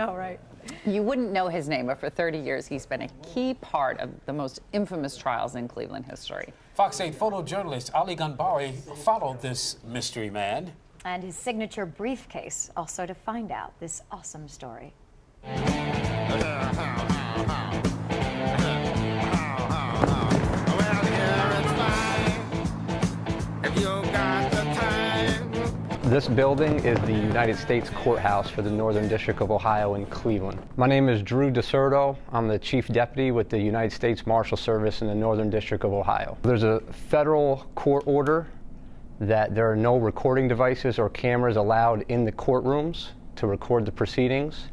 Oh, right. You wouldn't know his name, but for 30 years, he's been a key part of the most infamous trials in Cleveland history. Fox 8 photojournalist Ali Ghanbari followed this mystery man. And his signature briefcase, also to find out this awesome story. This building is the United States Courthouse for the Northern District of Ohio in Cleveland. My name is Drew DeSerto. I'm the Chief Deputy with the United States Marshal Service in the Northern District of Ohio. There's a federal court order that there are no recording devices or cameras allowed in the courtrooms to record the proceedings,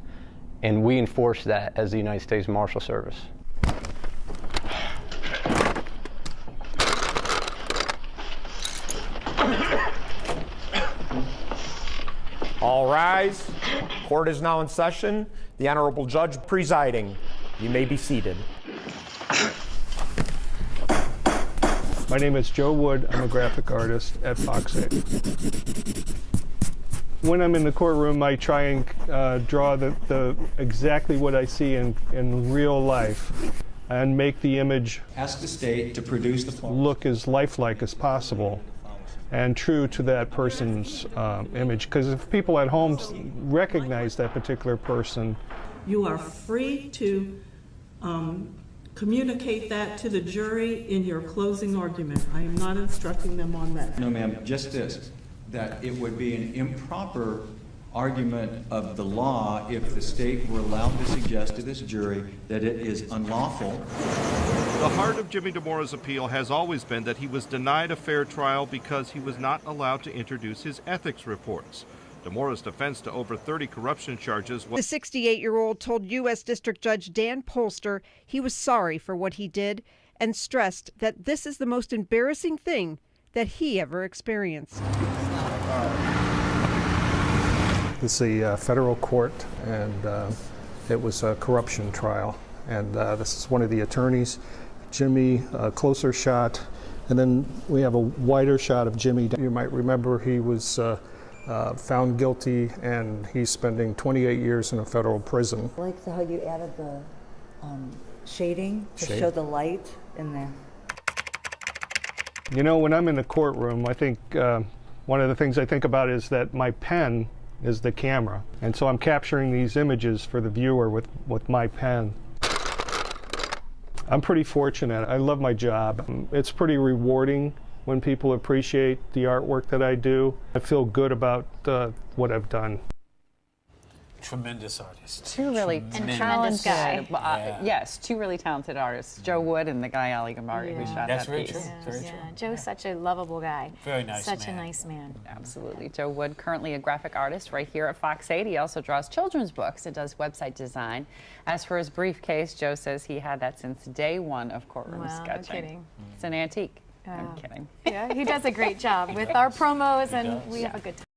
and we enforce that as the United States Marshal Service. All rise. Court is now in session. The Honorable Judge presiding. You may be seated. My name is Joe Wood. I'm a graphic artist at Fox 8. When I'm in the courtroom, I try and draw the exactly what I see in real life and make the image ask the state to produce the look as lifelike as possible and true to that person's image. Because if people at home recognize that particular person, you are free to communicate that to the jury in your closing argument. I am not instructing them on that. No, ma'am, just this, that it would be an improper argument of the law if the state were allowed to suggest to this jury that it is unlawful. The heart of Jimmy DeMora's appeal has always been that he was denied a fair trial because he was not allowed to introduce his ethics reports. DeMora's defense to over 30 corruption charges was... The 68-year-old told U.S. District Judge Dan Polster he was sorry for what he did and stressed that this is the most embarrassing thing that he ever experienced. This is a federal court, and it was a corruption trial. And this is one of the attorneys, Jimmy, a closer shot, and then we have a wider shot of Jimmy. You might remember he was found guilty, and he's spending 28 years in a federal prison. I like how you added the shading to show the light in there. You know, when I'm in the courtroom, I think one of the things I think about is that my pen is the camera. And so I'm capturing these images for the viewer with my pen. I'm pretty fortunate. I love my job. It's pretty rewarding when people appreciate the artwork that I do. I feel good about what I've done. Tremendous artist. Two really tremendous guy. Yes, two really talented artists, Joe Wood and the guy Ali Ghanbari who shot That's that very piece. true. Very true. Joe's such a lovable guy. Very nice Such man. a nice man. Absolutely. Joe Wood, currently a graphic artist right here at Fox 8. He also draws children's books and does website design. As for his briefcase, Joe says he had that since day one of courtroom sketching. No kidding. It's an antique. I'm kidding. Yeah, he does a great job with our promos, and we have a good time.